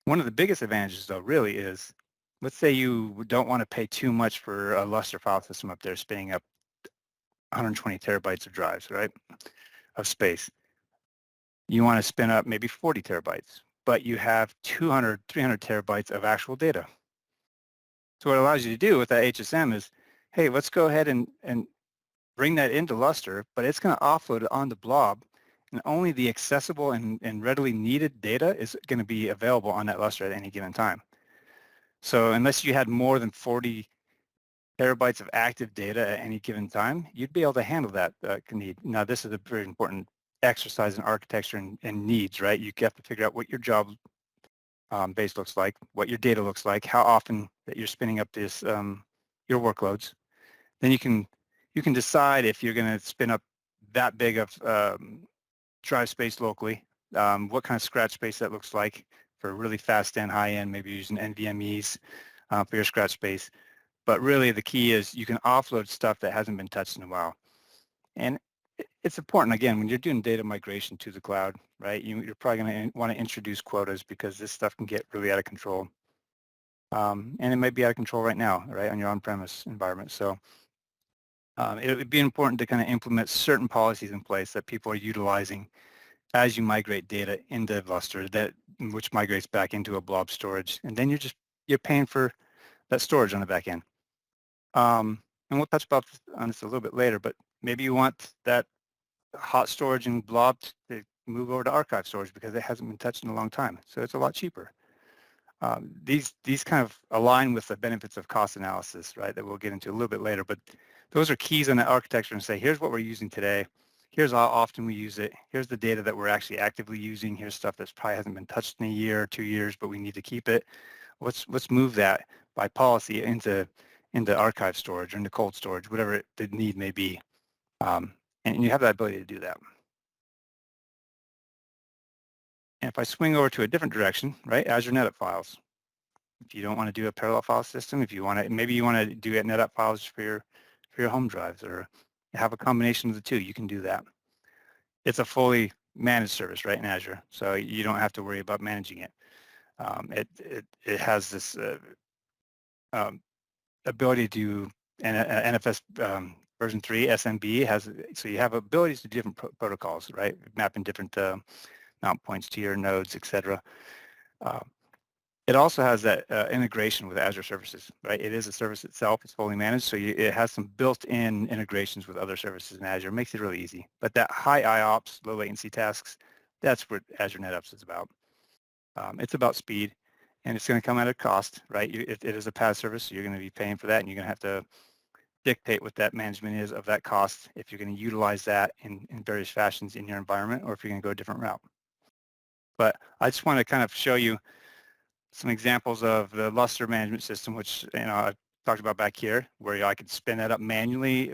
One of the biggest advantages, though, really is, let's say you don't want to pay too much for a Lustre file system up there spinning up 120 terabytes of drives, right, of space. You want to spin up maybe 40 terabytes, but you have 200, 300 terabytes of actual data. So what it allows you to do with that HSM is, hey, let's go ahead and bring that into Lustre, but it's going to offload it on the blob, and only the accessible and readily needed data is going to be available on that Lustre at any given time. So unless you had more than 40 terabytes of active data at any given time, you'd be able to handle that need. Now, this is a very important exercise in architecture and needs, right? You have to figure out what your job base looks like, what your data looks like, how often that you're spinning up this your workloads. Then you can decide if you're going to spin up that big of drive space locally, what kind of scratch space that looks like for really fast and high end, maybe using NVMEs for your scratch space. But really the key is you can offload stuff that hasn't been touched in a while. And it's important, again, when you're doing data migration to the cloud, right, you're probably going to want to introduce quotas because this stuff can get really out of control. And it might be out of control right now, right, on your on-premise environment. So it would be important to kind of implement certain policies in place that people are utilizing as you migrate data into Lustre, which migrates back into a blob storage. And then you're paying for that storage on the back end. And we'll touch on this a little bit later, but maybe you want that hot storage and blob to move over to archive storage because it hasn't been touched in a long time. So it's a lot cheaper. These kind of align with the benefits of cost analysis, right, that we'll get into a little bit later. But those are keys in the architecture and say, here's what we're using today. Here's how often we use it. Here's the data that we're actually actively using. Here's stuff that probably hasn't been touched in a year or 2 years, but we need to keep it. Let's move that by policy into archive storage or into cold storage, whatever the need may be. And you have that ability to do that. And if I swing over to a different direction, right, Azure NetApp files. If you don't want to do a parallel file system, if you want to, maybe you want to do NetApp files for your home drives or have a combination of the two, you can do that. It's a fully managed service, right, in Azure, so you don't have to worry about managing it. It has this ability to, NFS version 3, SMB has, so you have abilities to different protocols, right, mapping different mount points to your nodes, etc. It also has that integration with Azure services, right? It is a service itself. It's fully managed, so it has some built-in integrations with other services in Azure. It makes it really easy. But that high IOPS, low latency tasks, that's what Azure NetOps is about. It's about speed, and it's going to come at a cost, right? It is a PaaS service, so you're going to be paying for that, and you're going to have to dictate what that management is of that cost if you're going to utilize that in various fashions in your environment or if you're going to go a different route. But I just want to kind of show you some examples of the Lustre management system, which I talked about back here, where I could spin that up manually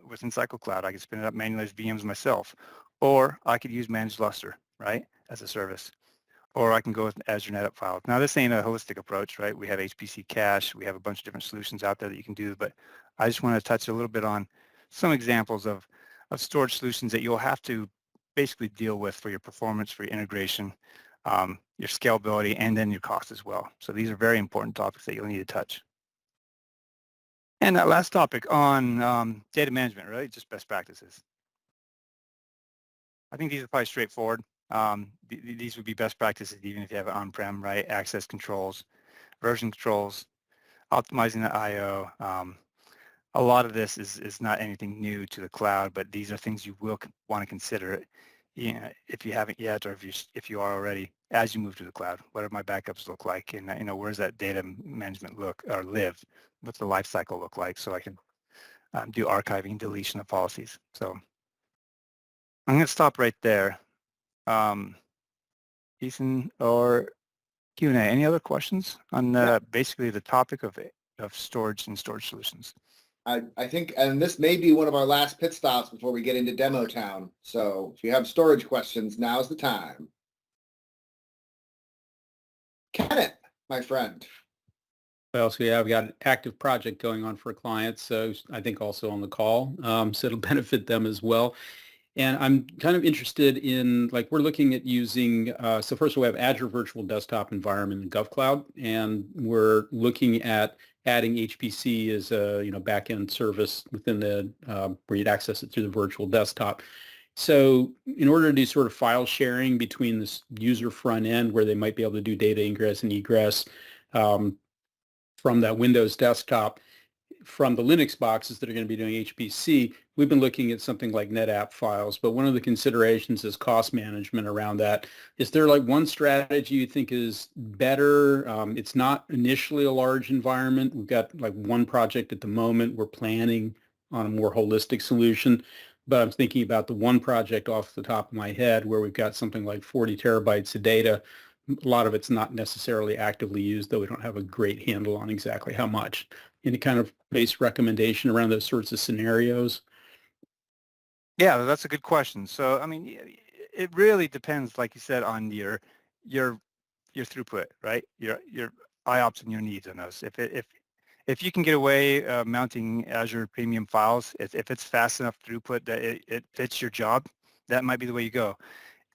within Cycle Cloud. I could spin it up manually as VMs myself, or I could use Managed Lustre, right, as a service, or I can go with Azure NetApp files. Now, this ain't a holistic approach, right? We have HPC cache, we have a bunch of different solutions out there that you can do, but I just want to touch a little bit on some examples of storage solutions that you'll have to basically deal with for your performance, for your integration, your scalability, and then your cost as well. So these are very important topics that you'll need to touch. And that last topic on data management, really, just best practices. I think these are probably straightforward. These would be best practices even if you have it on-prem, right? Access controls, version controls, optimizing the I/O. A lot of this is not anything new to the cloud, but these are things you will want to consider if you haven't yet, or if you are already, as you move to the cloud. What do my backups look like, and where's that data management look or live? What's the life cycle look like, so I can do archiving, deletion of policies. So I'm going to stop right there. Ethan or Q&A, any other questions on basically the topic of storage and storage solutions? I think, and this may be one of our last pit stops before we get into demo town. So if you have storage questions, now's the time. Kenneth, my friend. Well, so yeah, I've got an active project going on for a client, so I think also on the call, so it'll benefit them as well. And I'm kind of interested in, like, we're looking at using, so first of all, we have Azure Virtual Desktop Environment in GovCloud, and we're looking at adding HPC as a, back-end service within the, where you'd access it through the virtual desktop. So in order to do sort of file sharing between this user front end where they might be able to do data ingress and egress from that Windows desktop, from the Linux boxes that are going to be doing HPC, we've been looking at something like NetApp files, but one of the considerations is cost management around that. Is there like one strategy you think is better? It's not initially a large environment. We've got like one project at the moment. We're planning on a more holistic solution, but I'm thinking about the one project off the top of my head where we've got something like 40 terabytes of data. A lot of it's not necessarily actively used, though we don't have a great handle on exactly how much. Any kind of base recommendation around those sorts of scenarios? Yeah, that's a good question. So, I mean, it really depends, like you said, on your throughput, right? Your IOPS and your needs on those. If you can get away mounting Azure Premium files, if it's fast enough throughput that it fits your job, that might be the way you go.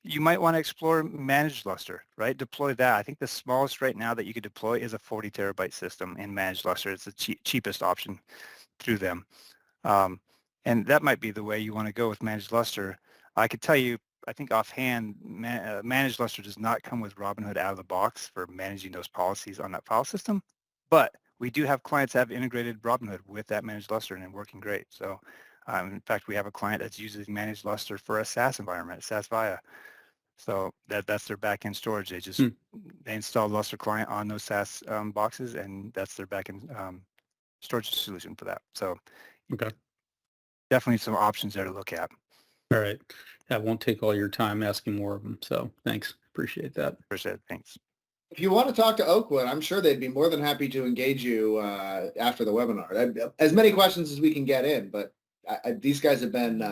You might want to explore Managed Lustre, right? Deploy that. I think the smallest right now that you could deploy is a 40 terabyte system in Managed Lustre. It's the cheapest option through them. And that might be the way you want to go with Managed Lustre. I could tell you, I think offhand, Managed Lustre does not come with Robinhood out of the box for managing those policies on that file system, but we do have clients that have integrated Robinhood with that Managed Lustre and it's working great. So in fact, we have a client that's using Managed Lustre for a SaaS environment, SaaS VIA. So that's their backend storage. They just they install Lustre client on those SaaS boxes, and that's their backend storage solution for that. So Okay. Definitely some options there to look at. All right. That won't take all your time asking more of them. So thanks. Appreciate that. Appreciate it. Thanks. If you want to talk to Oakwood, I'm sure they'd be more than happy to engage you after the webinar. As many questions as we can get in, but these guys have been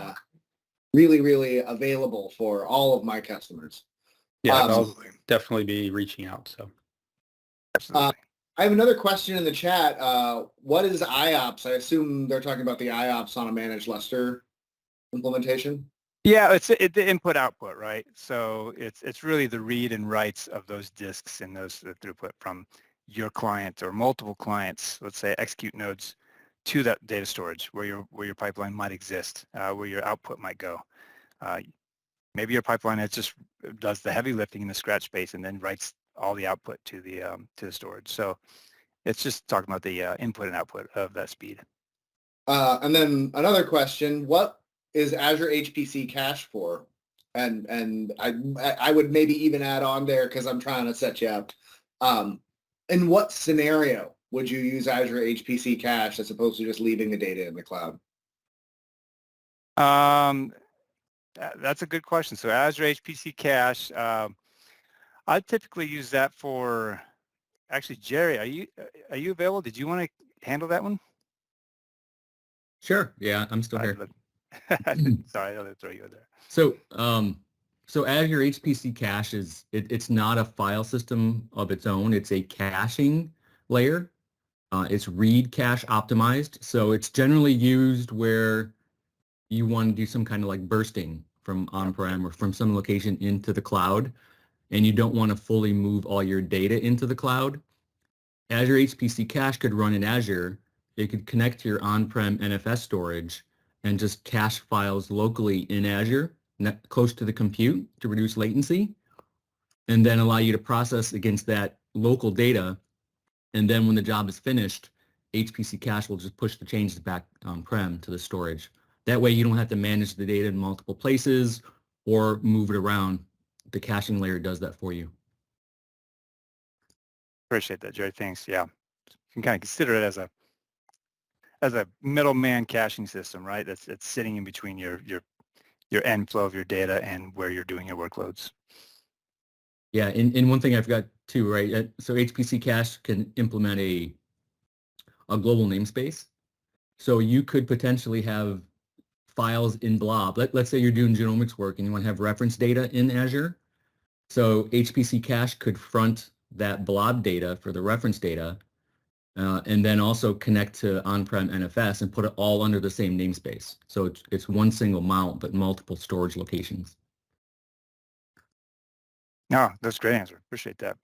really, really available for all of my customers. Yeah, I'll definitely be reaching out. So, absolutely. I have another question in the chat. What is IOPS? I assume they're talking about the IOPS on a Managed Lustre implementation. Yeah, it's the input-output, right? So it's really the read and writes of those disks and those throughput from your client or multiple clients, let's say execute nodes, to that data storage where your pipeline might exist, where your output might go. Maybe your pipeline just does the heavy lifting in the scratch space and then writes all the output to the storage. So it's just talking about the input and output of that speed. And then another question: what is Azure HPC cache for? And I would maybe even add on there, because I'm trying to set you up. In what scenario would you use Azure HPC cache as opposed to just leaving the data in the cloud? That's a good question. So Azure HPC cache, I typically use that for. Actually, Jerry, are you available? Did you want to handle that one? Sure. Yeah, I'm still here. Sorry, I'll throw you in there. So, so Azure HPC cache it's not a file system of its own. It's a caching layer. It's read cache optimized. So it's generally used where you want to do some kind of like bursting from on-prem or from some location into the cloud, and you don't want to fully move all your data into the cloud. Azure HPC cache could run in Azure. It could connect to your on-prem NFS storage and just cache files locally in Azure, close to the compute to reduce latency, and then allow you to process against that local data. And then when the job is finished, HPC cache will just push the changes back on-prem to the storage. That way you don't have to manage the data in multiple places or move it around. The caching layer does that for you. Appreciate that, Jerry. Thanks. Yeah, you can kind of consider it as a middleman caching system, right? It's sitting in between your end flow of your data and where you're doing your workloads. Yeah, and one thing I forgot too, right? So HPC cache can implement a global namespace. So you could potentially have files in blob. Let's say you're doing genomics work and you want to have reference data in Azure. So HPC cache could front that blob data for the reference data, and then also connect to on-prem NFS and put it all under the same namespace. So it's one single mount, but multiple storage locations. No, that's a great answer. Appreciate that.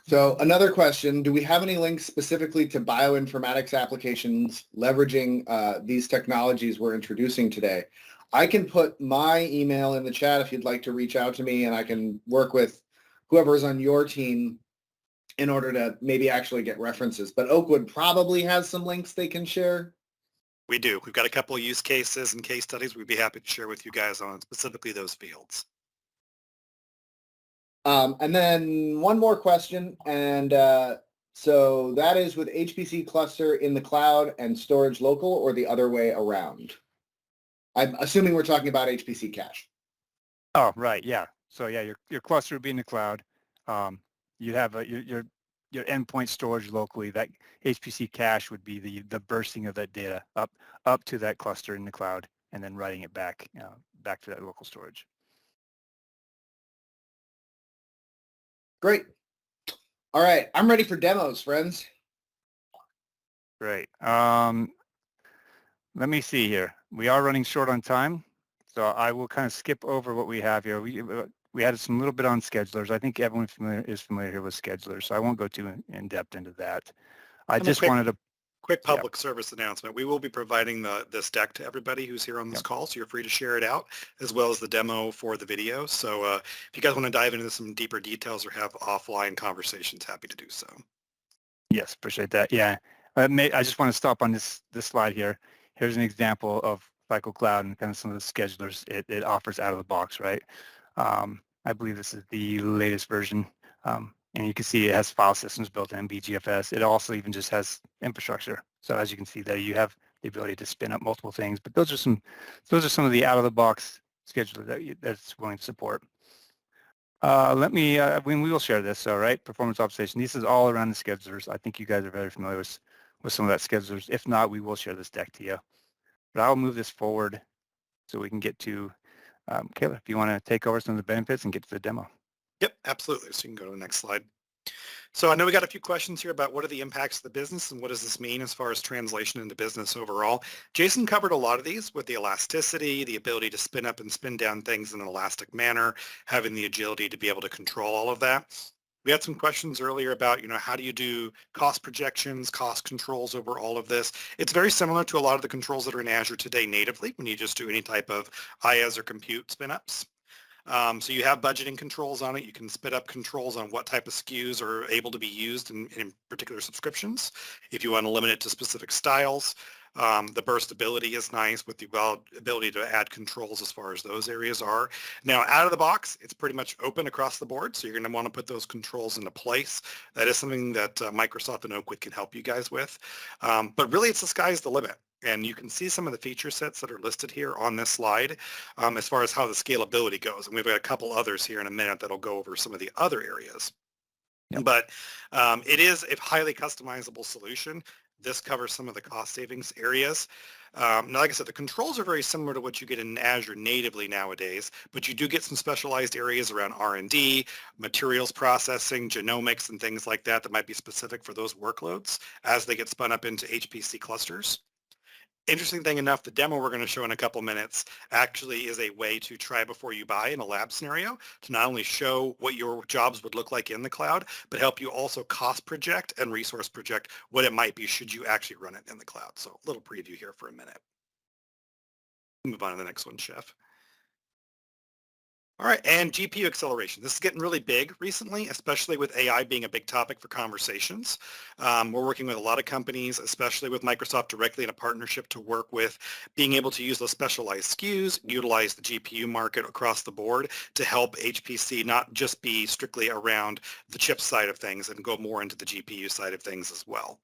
So another question: do we have any links specifically to bioinformatics applications leveraging these technologies we're introducing today? I can put my email in the chat if you'd like to reach out to me, and I can work with whoever's on your team in order to maybe actually get references. But Oakwood probably has some links they can share. We do. We've got a couple of use cases and case studies we'd be happy to share with you guys on specifically those fields. And then one more question, and so that is with HPC cluster in the cloud and storage local, or the other way around? I'm assuming we're talking about HPC cache. Oh, right. Yeah. So yeah, your cluster would be in the cloud. You have your endpoint storage locally. That HPC cache would be the bursting of that data up to that cluster in the cloud, and then writing it back to that local storage. Great. All right, I'm ready for demos, friends. Great. Let me see here. We are running short on time, so I will kind of skip over what we have here. We had some little bit on schedulers. I think everyone is familiar here with schedulers, so I won't go too in depth into that. I just wanted to quick public service announcement. We will be providing this deck to everybody who's here on this call, so you're free to share it out, as well as the demo for the video. So if you guys want to dive into some deeper details or have offline conversations, happy to do so. Yes, appreciate that. Yeah, I just want to stop on this slide here. Here's an example of Cycle Cloud and kind of some of the schedulers it offers out of the box, right? I believe this is the latest version. And you can see it has file systems built in, BGFS. It also even just has infrastructure. So as you can see there, you have the ability to spin up multiple things. But those are some of the out-of-the-box schedulers that's willing to support. We will share this. So right, performance optimization. This is all around the schedulers. I think you guys are very familiar with some of that schedulers. If not, we will share this deck to you. But I'll move this forward so we can get to Kayla, if you want to take over some of the benefits and get to the demo. Yep, absolutely. So you can go to the next slide. So I know we got a few questions here about what are the impacts of the business and what does this mean as far as translation into business overall. Jason covered a lot of these with the elasticity, the ability to spin up and spin down things in an elastic manner, having the agility to be able to control all of that. We had some questions earlier about, how do you do cost projections, cost controls over all of this? It's very similar to a lot of the controls that are in Azure today natively when you just do any type of IaaS or compute spin-ups. So you have budgeting controls on it. You can spit up controls on what type of SKUs are able to be used in particular subscriptions. If you want to limit it to specific styles, the burstability is nice with the ability to add controls as far as those areas are. Now, out of the box, it's pretty much open across the board, so you're going to want to put those controls into place. That is something that Microsoft and Oakwood can help you guys with. But really, it's the sky's the limit. And you can see some of the feature sets that are listed here on this slide as far as how the scalability goes. And we've got a couple others here in a minute that'll go over some of the other areas. Yep. But it is a highly customizable solution. This covers some of the cost savings areas. Now, like I said, the controls are very similar to what you get in Azure natively nowadays, but you do get some specialized areas around R&D, materials processing, genomics, and things like that that might be specific for those workloads as they get spun up into HPC clusters. Interesting thing enough, the demo we're going to show in a couple minutes actually is a way to try before you buy in a lab scenario to not only show what your jobs would look like in the cloud, but help you also cost project and resource project what it might be should you actually run it in the cloud. So a little preview here for a minute. Move on to the next one, Chef. All right, and GPU acceleration. This is getting really big recently, especially with AI being a big topic for conversations. We're working with a lot of companies, especially with Microsoft directly in a partnership to work with being able to use those specialized SKUs, utilize the GPU market across the board to help HPC not just be strictly around the chip side of things and go more into the GPU side of things as well.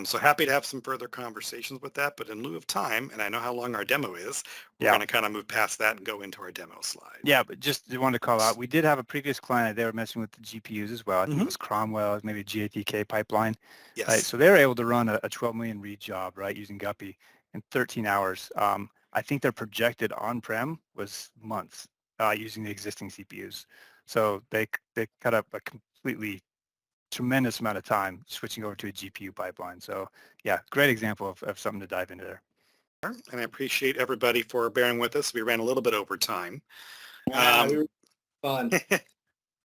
So happy to have some further conversations with that, but in lieu of time, and I know how long our demo is, we're going to kind of move past that and go into our demo slide. Yeah, but just wanted to call out, we did have a previous client, they were messing with the GPUs as well. I think it was Cromwell, maybe a GATK pipeline. Yes. Right? So they were able to run a 12 million read job, right, using Guppy in 13 hours. I think their projected on-prem was months using the existing CPUs. So they cut up a completely tremendous amount of time switching over to a GPU pipeline. So yeah, great example of something to dive into there. And I appreciate everybody for bearing with us. We ran a little bit over time. Fun.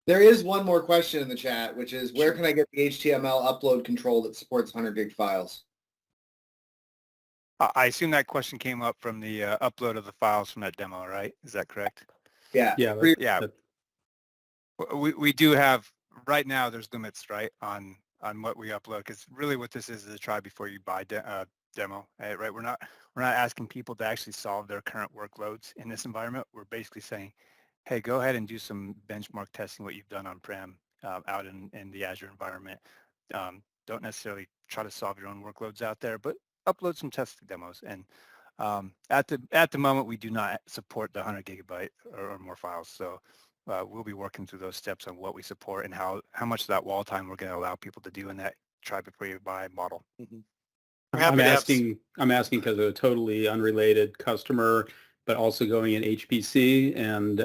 There is one more question in the chat, which is where can I get the HTML upload control that supports 100 gig files? I assume that question came up from the upload of the files from that demo, right? Is that correct? Yeah. Yeah. We do have, right now there's limits, right, on what we upload, because really what this is a try before you buy demo, right? We're not asking people to actually solve their current workloads in this environment. We're basically saying, hey, go ahead and do some benchmark testing what you've done on-prem out in the Azure environment. Don't necessarily try to solve your own workloads out there, but upload some test demos. And at the moment, we do not support the 100 gigabyte or more files. So we'll be working through those steps on what we support and how much of that wall time we're going to allow people to do in that try before you buy model. I'm asking because of a totally unrelated customer, but also going in HPC, and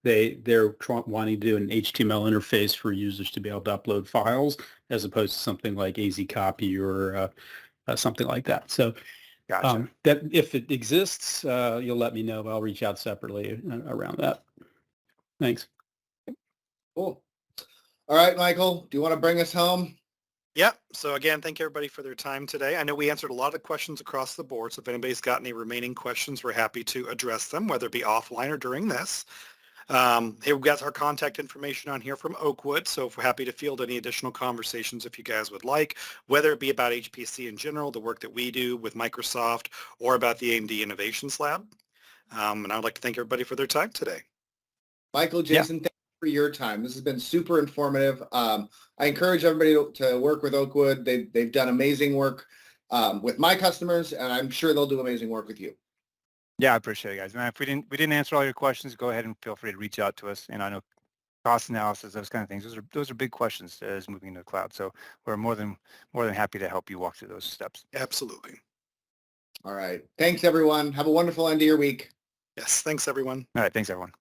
they're wanting to do an HTML interface for users to be able to upload files as opposed to something like AZ copy or something like that. So Gotcha. that if it exists, you'll let me know. I'll reach out separately around that. Thanks. Cool. All right, Michael, do you want to bring us home? Yep. So again, thank everybody for their time today. I know we answered a lot of questions across the board. So if anybody's got any remaining questions, we're happy to address them, whether it be offline or during this. Here we've got our contact information on here from Oakwood. So if we're happy to field any additional conversations if you guys would like, whether it be about HPC in general, the work that we do with Microsoft, or about the AMD Innovations Lab. And I'd like to thank everybody for their time today. Michael, Jason, thank you for your time. This has been super informative. I encourage everybody to work with Oakwood. They've done amazing work with my customers, and I'm sure they'll do amazing work with you. Yeah, I appreciate it, guys. And if we didn't answer all your questions, go ahead and feel free to reach out to us. And I know cost analysis, those kind of things, those are big questions as moving into the cloud. So we're more than happy to help you walk through those steps. Absolutely. All right. Thanks, everyone. Have a wonderful end of your week. Yes. Thanks, everyone. All right. Thanks, everyone.